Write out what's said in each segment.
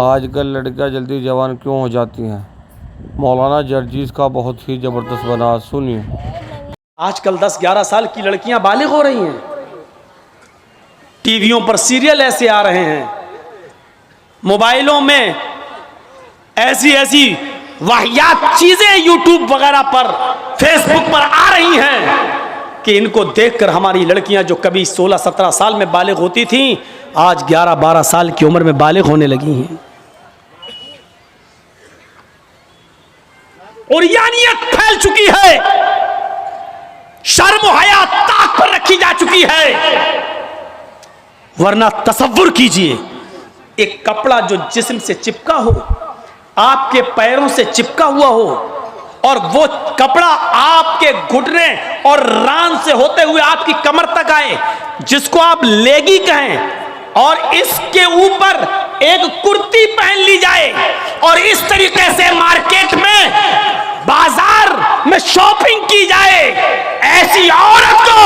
आजकल लड़कियां जल्दी जवान क्यों हो जाती हैं? मौलाना जर्जीस का बहुत ही ज़बरदस्त बना, सुनिए। आजकल 10-11 साल की लड़कियां बालिग हो रही हैं। टीवियों पर सीरियल ऐसे आ रहे हैं, मोबाइलों में ऐसी ऐसी वाहियात चीजें यूट्यूब वगैरह पर, फेसबुक पर आ रही हैं कि इनको देखकर हमारी लड़कियां जो कभी 16-17 साल में बालिग होती थीं, आज 11-12 साल की उम्र में बालिग होने लगी हैं। और यानियत फैल चुकी है, शर्म हया ताक पर रखी जा चुकी है। वरना तसव्वुर कीजिए, एक कपड़ा जो जिस्म से चिपका हो, आपके पैरों से चिपका हुआ हो, और वो कपड़ा आपके घुटने और रान से होते हुए आपकी कमर तक आए, जिसको आप लेगी कहें, और इसके ऊपर एक कुर्ती पहन ली जाए और इस तरीके से मार्केट में, बाजार में शॉपिंग की जाए, ऐसी औरत को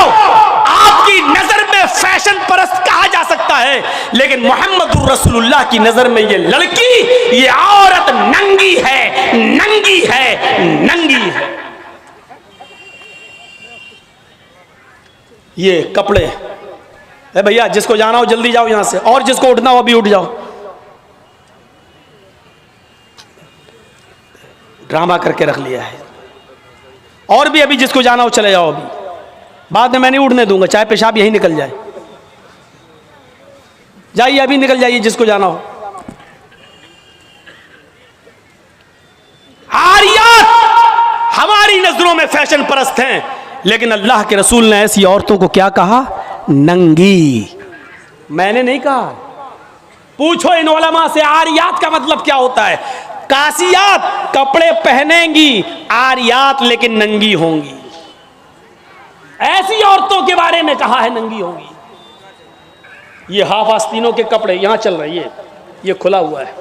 आपकी नजर में फैशन परस्त कहा जा सकता है। लेकिन मोहम्मदुर रसूलुल्लाह की नजर में ये लड़की, ये औरत नंगी है, नंगी है, नंगी है। ये कपड़े, अरे भैया जिसको जाना हो जल्दी जाओ यहां से, और जिसको उठना हो अभी उठ जाओ। ड्रामा करके रख लिया है। और भी अभी जिसको जाना हो चले जाओ, अभी बाद में मैं नहीं उठने दूंगा, चाहे पेशाब यहीं निकल जाए। जाइए अभी निकल जाइए जिसको जाना हो। आरियात हमारी नजरों में फैशन परस्त हैं, लेकिन अल्लाह के रसूल ने ऐसी औरतों को क्या कहा? नंगी। मैंने नहीं कहा, पूछो इन उलमा से आरियात का मतलब क्या होता है। कासियात कपड़े पहनेंगी, आरियात लेकिन नंगी होंगी। ऐसी औरतों के बारे में कहा है नंगी होंगी। ये हाफ आस्तीनों के कपड़े यहां चल रहे हैं, ये खुला हुआ है।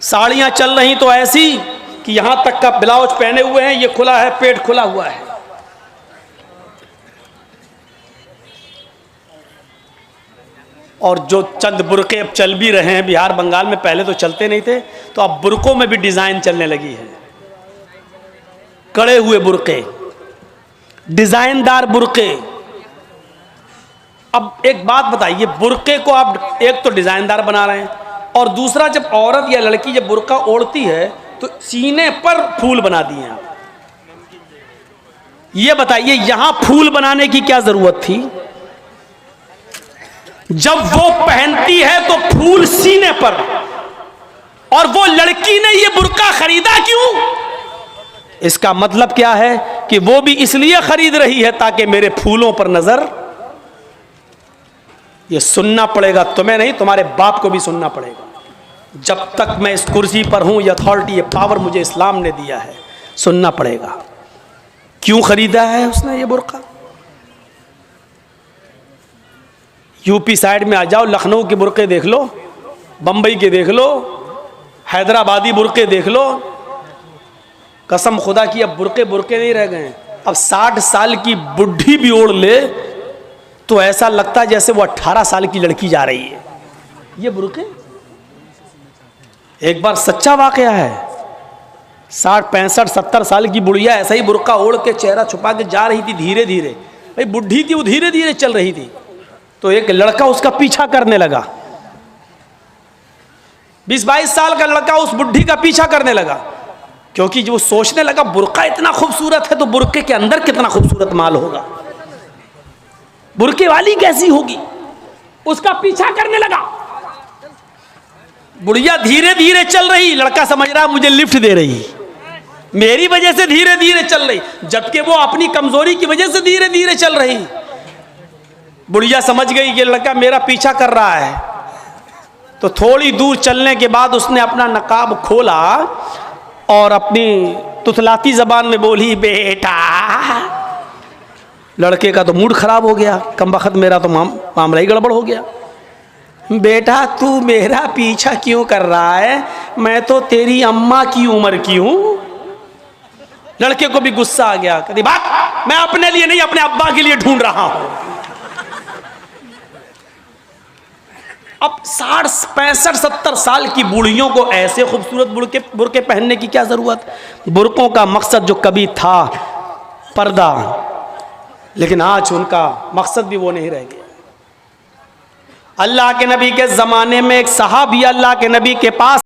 साड़ियां चल रही तो ऐसी कि यहां तक का ब्लाउज पहने हुए हैं, ये खुला है, पेट खुला हुआ है। और जो चंद बुरके अब चल भी रहे हैं बिहार बंगाल में, पहले तो चलते नहीं थे, तो अब बुरकों में भी डिजाइन चलने लगी है। कड़े हुए बुरके, डिजाइनदार बुरके। अब एक बात बताइए, बुरके को आप एक तो डिजाइनदार बना रहे हैं, और दूसरा जब औरत या लड़की जब बुरका ओढ़ती है तो सीने पर फूल बना दिए आप। ये बताइए यहां फूल बनाने की क्या जरूरत थी? जब वो पहनती है तो फूल सीने पर, और वो लड़की ने ये बुर्का खरीदा क्यों? इसका मतलब क्या है कि वो भी इसलिए खरीद रही है ताकि मेरे फूलों पर नजर। ये सुनना पड़ेगा, तुम्हें नहीं तुम्हारे बाप को भी सुनना पड़ेगा। जब तक मैं इस कुर्सी पर हूं, ये अथॉरिटी, ये पावर मुझे इस्लाम ने दिया है, सुनना पड़ेगा। क्यों खरीदा है उसने ये बुर्का? यूपी साइड में आ जाओ, लखनऊ के बुरके देख लो, बंबई के देख लो, हैदराबादी बुरके देख लो। कसम खुदा की अब बुरके बुरके नहीं रह गए। अब 60 साल की बुढ़ी भी ओढ़ ले तो ऐसा लगता है जैसे वो 18 साल की लड़की जा रही है। ये बुरके एक बार सच्चा वाकया है। 60, 65, 70 साल की बुढ़िया ऐसा ही बुरका ओढ़ के चेहरा छुपा के जा रही थी धीरे धीरे। भाई बुढ़ी थी वो, धीरे धीरे चल रही थी, तो एक लड़का उसका पीछा करने लगा। 20-22 साल का लड़का उस बुढ़ी का पीछा करने लगा, क्योंकि जो सोचने लगा बुर्का इतना खूबसूरत है तो बुर्के के अंदर कितना खूबसूरत माल होगा, बुर्के वाली कैसी होगी। उसका पीछा करने लगा। बुढ़िया धीरे धीरे चल रही, लड़का समझ रहा मुझे लिफ्ट दे रही, मेरी वजह से धीरे धीरे चल रही, जबकि वो अपनी कमजोरी की वजह से धीरे धीरे चल रही। बुढ़िया समझ गई कि लड़का मेरा पीछा कर रहा है, तो थोड़ी दूर चलने के बाद उसने अपना नकाब खोला और अपनी तुतलाती जबान में बोली, बेटा। लड़के का तो मूड खराब हो गया, कमबख्त मेरा तो मामला ही गड़बड़ हो गया। बेटा तू मेरा पीछा क्यों कर रहा है? मैं तो तेरी अम्मा की उम्र की हूं। लड़के को भी गुस्सा आ गया, कहती बात मैं अपने लिए नहीं अपने अब्बा के लिए ढूंढ रहा हूं। अब 60 65 70 साल की बूढ़ियों को ऐसे खूबसूरत बुरके पहनने की क्या ज़रूरत। बुरकों का मकसद जो कभी था पर्दा, लेकिन आज उनका मकसद भी वो नहीं रह गया। अल्लाह के नबी के ज़माने में एक सहाबी अल्लाह के नबी के पास